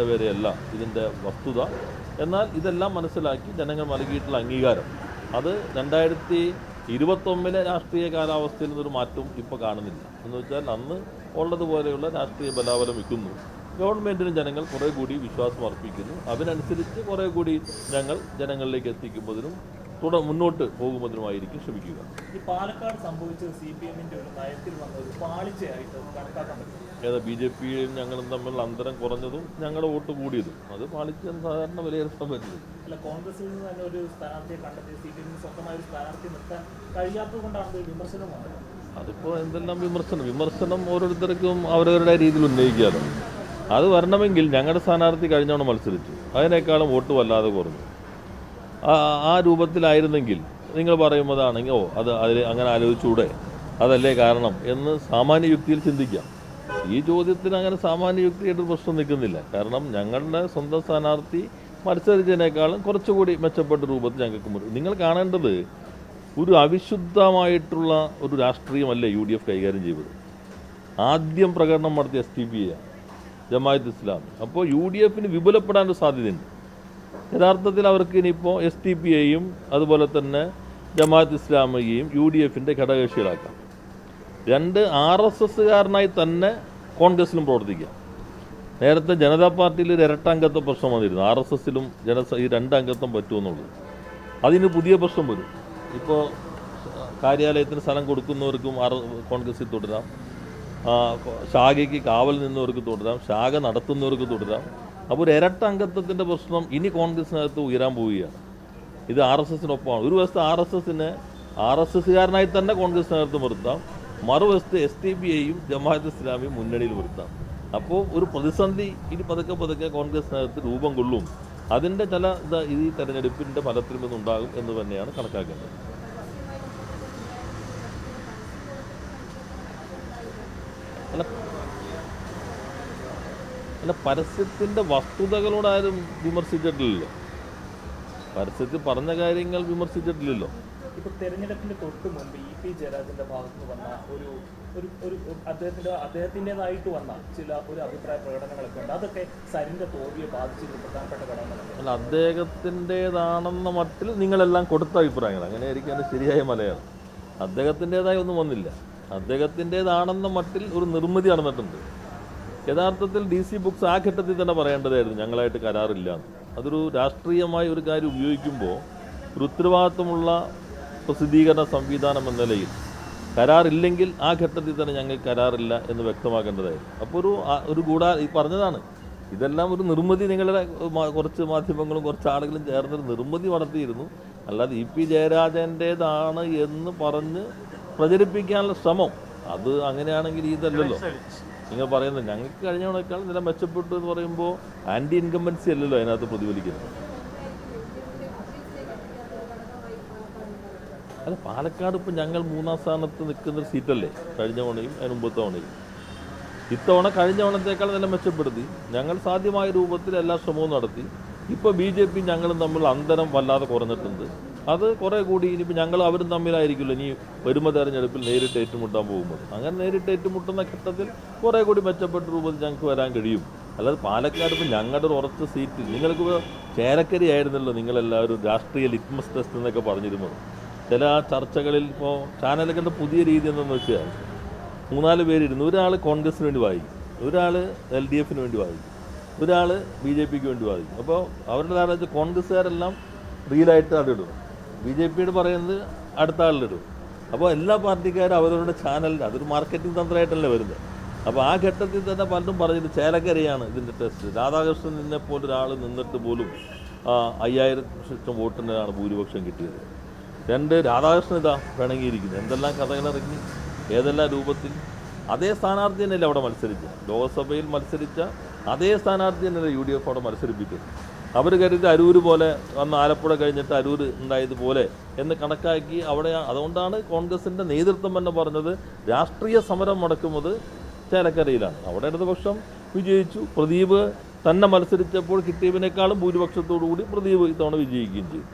വരെയല്ല ഇതിൻ്റെ വസ്തുത. എന്നാൽ ഇതെല്ലാം മനസ്സിലാക്കി ജനങ്ങൾ നൽകിയിട്ടുള്ള അംഗീകാരം അത് 2021 രാഷ്ട്രീയ കാലാവസ്ഥയിൽ നിന്നൊരു മാറ്റം ഇപ്പോൾ കാണുന്നില്ല. എന്ന് വെച്ചാൽ അന്ന് ഉള്ളതുപോലെയുള്ള രാഷ്ട്രീയ ബലാബലം വയ്ക്കുന്നു. ഗവൺമെൻറ്റിന് ജനങ്ങൾ കുറേ കൂടി വിശ്വാസം അർപ്പിക്കുന്നു. അതിനനുസരിച്ച് കുറേ കൂടി ഞങ്ങൾ ജനങ്ങളിലേക്ക് എത്തിക്കുമ്പോഴതിനും മുന്നോട്ട് പോകുന്നതിനുമായിരിക്കും ശ്രമിക്കുക. ഈ പാലക്കാട് സംഭവിച്ചത് CPM-ന്റെ ഒരു നയത്തിൽ വന്ന ഒരു പാളിച്ചയായിട്ട് കണക്കാക്കാൻ പറ്റും. BJP-യും ഞങ്ങളും തമ്മിൽ അന്തരം കുറഞ്ഞതും ഞങ്ങളുടെ വോട്ട് കൂടിയതും അത് പാളിച്ചെന്ന് സാധാരണ വിലയിരുത്താൻ പറ്റില്ല. അല്ല, കോൺഗ്രസിൽ നിന്ന് തന്നെ ഒരു സ്ഥാനാർത്ഥിയെ കണ്ടെത്തി CPM-ന് സ്വന്തമായ ഒരു സ്ഥാനാർത്ഥി നിർത്താൻ കഴിയാത്തത് കൊണ്ടാണ് ഒരു വിമർശനം വന്നത്. അതിപ്പോൾ എന്തെല്ലാം വിമർശനം ഓരോരുത്തർക്കും അവരവരുടെ രീതിയിൽ ഉന്നയിക്കാമല്ലോ. അത് വരണമെങ്കിൽ ഞങ്ങളുടെ സ്ഥാനാർത്ഥി കഴിഞ്ഞവണ്ണം മത്സരിച്ചു, അതിനേക്കാളും വോട്ട് വല്ലാതെ കുറഞ്ഞു. ആ രൂപത്തിലായിരുന്നെങ്കിൽ നിങ്ങൾ പറയുന്നതാണെങ്കിൽ അതിൽ അങ്ങനെ ആലോചിച്ചൂടെ, അതല്ലേ കാരണം എന്ന് സാമാന്യ യുക്തിയിൽ ചിന്തിക്കാം. ഈ ചോദ്യത്തിന് അങ്ങനെ സാമാന്യ യുക്തിയായിട്ട് പ്രശ്നം നിൽക്കുന്നില്ല. കാരണം ഞങ്ങളുടെ സ്വന്തം സ്ഥാനാർത്ഥി മത്സരിച്ചതിനേക്കാളും കുറച്ചുകൂടി മെച്ചപ്പെട്ട രൂപത്തിൽ ഞങ്ങൾക്ക് നിങ്ങൾ കാണേണ്ടത് ഒരു അവിശുദ്ധമായിട്ടുള്ള ഒരു രാഷ്ട്രീയമല്ലേ UDF കൈകാര്യം ചെയ്തത്. ആദ്യം പ്രകടനം നടത്തിയ STP ജമാഅത്ത് ഇസ്ലാമി. അപ്പോൾ UDF-ന് വിപുലപ്പെടാനൊരു സാധ്യതയുണ്ട്. യഥാർത്ഥത്തിൽ അവർക്ക് ഇനിയിപ്പോൾ STP-യെയും അതുപോലെ തന്നെ ജമാഅത്ത് ഇസ്ലാമിയെയും UDF-ന്റെ ഘടകകക്ഷികളാക്കാം. രണ്ട് RSS-കാരനായി തന്നെ കോൺഗ്രസിലും പ്രവർത്തിക്കാം. നേരത്തെ ജനതാ പാർട്ടിയിൽ ഒരു ഇരട്ടംഗത്വ പ്രശ്നം വന്നിരുന്നു. RSS-ലും ഈ രണ്ടംഗത്വം പറ്റുമെന്നുള്ളത്. അതിന് പുതിയ പ്രശ്നം വരും. ഇപ്പോൾ കാര്യാലയത്തിന് സ്ഥലം കൊടുക്കുന്നവർക്കും കോൺഗ്രസിൽ തുടരാം, ശാഖയ്ക്ക് കാവൽ നിന്നവർക്ക് തുടരാം, ശാഖ നടത്തുന്നവർക്ക് തുടരാം. അപ്പോൾ ഒരു ഇരട്ട അംഗത്വത്തിൻ്റെ പ്രശ്നം ഇനി കോൺഗ്രസിനകത്ത് ഉയരാൻ പോവുകയാണ്. ഇത് RSS-നൊപ്പമാണ്. ഒരു വശത്ത് RSS-കാരനായി തന്നെ കോൺഗ്രസിനകത്ത് നിർത്താം, മറുവശത്ത് STP-യെയും ജമാഅത്ത് ഇസ്ലാമിയും മുന്നണിയിൽ നിർത്താം. അപ്പോൾ ഒരു പ്രതിസന്ധി ഇനി പതുക്കെ കോൺഗ്രസിനകത്ത് രൂപം കൊള്ളും. അതിൻ്റെ ചില ഈ തെരഞ്ഞെടുപ്പിൻ്റെ ഫലത്തിൽ നിന്നുണ്ടാകും എന്ന് തന്നെയാണ് കണക്കാക്കേണ്ടത്. അല്ല, പരസ്യത്തിൻ്റെ വസ്തുതകളോടാരും വിമർശിച്ചിട്ടില്ലല്ലോ. പരസ്യത്തിൽ പറഞ്ഞ കാര്യങ്ങൾ വിമർശിച്ചിട്ടില്ലല്ലോ. ഇപ്പോൾ തെരഞ്ഞെടുപ്പിന്റെ തൊട്ട് മുമ്പ് EP ജയരാജന്റെ ഭാഗത്ത് വന്ന ഒരു അദ്ദേഹത്തിൻ്റെതായിട്ട് വന്ന ഒരു അഭിപ്രായ പ്രകടനങ്ങളൊക്കെ ഉണ്ട്. അതൊക്കെ സരിന്റെ തോൽവിയെ ബാധിച്ചിട്ട് പ്രധാനപ്പെട്ട ഘടകങ്ങളാണ്. അല്ല, അദ്ദേഹത്തിൻ്റെതാണെന്ന മട്ടിൽ നിങ്ങളെല്ലാം കൊടുത്ത അഭിപ്രായങ്ങൾ അങ്ങനെയായിരിക്കും അതിൻ്റെ ശരിയായ മലയാളം. അദ്ദേഹത്തിൻ്റെതായി ഒന്നും വന്നില്ല. അദ്ദേഹത്തിൻ്റെതാണെന്ന മട്ടിൽ ഒരു നിർമ്മിതി നടന്നിട്ടുണ്ട്. യഥാർത്ഥത്തിൽ DC ബുക്സ് ആ ഘട്ടത്തിൽ തന്നെ പറയേണ്ടതായിരുന്നു ഞങ്ങളായിട്ട് കരാറില്ല. അതൊരു രാഷ്ട്രീയമായ ഒരു കാര്യം ഉപയോഗിക്കുമ്പോൾ ഒരു ഉത്തരവാദിത്വമുള്ള പ്രസിദ്ധീകരണ സംവിധാനം എന്ന നിലയിൽ കരാറില്ലെങ്കിൽ ആ ഘട്ടത്തിൽ തന്നെ ഞങ്ങൾക്ക് കരാറില്ല എന്ന് വ്യക്തമാക്കേണ്ടതായിരുന്നു. അപ്പോൾ ഒരു ഈ പറഞ്ഞതാണ്. ഇതെല്ലാം ഒരു നിർമ്മിതി നിങ്ങളുടെ കുറച്ച് മാധ്യമങ്ങളും കുറച്ച് ആളുകളും ചേർന്നൊരു നിർമ്മിതി നടത്തിയിരുന്നു. അല്ലാതെ EP ജയരാജൻ്റേതാണ് എന്ന് പറഞ്ഞ് പ്രചരിപ്പിക്കാനുള്ള ശ്രമം അത് അങ്ങനെയാണെങ്കിൽ ഇതല്ലല്ലോ നിങ്ങൾ പറയുന്നത്. ഞങ്ങൾക്ക് കഴിഞ്ഞവണേക്കാൾ നില മെച്ചപ്പെട്ടു എന്ന് പറയുമ്പോൾ ആൻറ്റി ഇൻകംബൻസി അല്ലല്ലോ അതിനകത്ത് പ്രതിഫലിക്കുന്നത്. അല്ല, പാലക്കാട് ഇപ്പോൾ ഞങ്ങൾ 3-ാം സ്ഥാനത്ത് നിൽക്കുന്നൊരു സീറ്റല്ലേ കഴിഞ്ഞ തവണയും അതിന് മുമ്പത്തെ തവണയും. ഇത്തവണ കഴിഞ്ഞ തവണത്തേക്കാൾ നില മെച്ചപ്പെടുത്തി. ഞങ്ങൾ സാധ്യമായ രൂപത്തിൽ എല്ലാ ശ്രമവും നടത്തി. ഇപ്പോൾ BJP ഞങ്ങളും തമ്മിൽ അന്തരം വല്ലാതെ കുറഞ്ഞിട്ടുണ്ട്. അത് കുറേ കൂടി ഇനിയിപ്പോൾ ഞങ്ങൾ അവരും തമ്മിലായിരിക്കുമല്ലോ ഇനി വരുമ്പോൾ തെരഞ്ഞെടുപ്പിൽ നേരിട്ട് ഏറ്റുമുട്ടാൻ പോകുമ്പോൾ. അങ്ങനെ നേരിട്ട് ഏറ്റുമുട്ടുന്ന ഘട്ടത്തിൽ കുറേ കൂടി മെച്ചപ്പെട്ട രൂപത്തിൽ ഞങ്ങൾക്ക് വരാൻ കഴിയും. അല്ലാതെ പാലക്കാട് ഇപ്പോൾ ഞങ്ങളുടെ ഒരു ഉറച്ച സീറ്റ് നിങ്ങൾക്കിപ്പോൾ ചേലക്കരി ആയിരുന്നല്ലോ നിങ്ങളെല്ലാവരും രാഷ്ട്രീയ ലിറ്റ്മസ് ടെസ്റ്റ് എന്നൊക്കെ പറഞ്ഞിരുന്നത്. ചില ചർച്ചകളിൽ ഇപ്പോൾ ചാനലുകളുടെ പുതിയ രീതി എന്തെന്ന് വെച്ചാൽ 3-4 പേരിരുന്നു. ഒരാൾ കോൺഗ്രസിന് വേണ്ടി വായിക്കും, ഒരാൾ LDF-ന് വേണ്ടി വായിക്കും, ഒരാൾ BJP-ക്ക് വേണ്ടി വായിക്കും. അപ്പോൾ അവരുടെ ധാരണ കോൺഗ്രസ്സുകാരെല്ലാം റീലായിട്ട് അതിടും, BJP-യോട് പറയുന്നത് അടുത്ത ആളിലിടും. അപ്പോൾ എല്ലാ പാർട്ടിക്കാരും അവരവരുടെ ചാനലിൽ അതൊരു മാർക്കറ്റിംഗ് തന്ത്രമായിട്ടല്ലേ വരുന്നത്. അപ്പോൾ ആ ഘട്ടത്തിൽ തന്നെ പലരും പറഞ്ഞത് ചേലക്കരയാണ് ഇതിൻ്റെ ടെസ്റ്റ്. രാധാകൃഷ്ണൻ നിന്നെപ്പോലെ ഒരാൾ നിന്നിട്ട് പോലും 5000 വോട്ടിനാണ് ഭൂരിപക്ഷം കിട്ടിയത്. രാധാകൃഷ്ണൻ ഇതാ പിണങ്ങിയിരിക്കുന്നു. എന്തെല്ലാം കഥകളിറങ്ങി ഏതെല്ലാം രൂപത്തിൽ. അതേ സ്ഥാനാർത്ഥി തന്നെയല്ലേ അവിടെ മത്സരിച്ച ലോക്സഭയിൽ മത്സരിച്ച അതേ സ്ഥാനാർത്ഥി തന്നെയല്ലേ UDF അവിടെ മത്സരിപ്പിച്ചത്. അവർ കരുതി അരൂർ പോലെ അന്ന് ആലപ്പുഴ കഴിഞ്ഞിട്ട് അരൂർ ഉണ്ടായതുപോലെ എന്ന് കണക്കാക്കി അവിടെ. അതുകൊണ്ടാണ് കോൺഗ്രസിൻ്റെ നേതൃത്വം തന്നെ പറഞ്ഞത് രാഷ്ട്രീയ സമരം നടക്കുന്നത് ചേലക്കരയിലാണ്. അവിടെ ഇടതുപക്ഷം വിജയിച്ചു. പ്രദീപ് തന്നെ മത്സരിച്ചപ്പോൾ കിട്ടിയതിനേക്കാളും ഭൂരിപക്ഷത്തോടു കൂടി പ്രദീപ് ഇത്തവണ വിജയിക്കുകയും ചെയ്തു.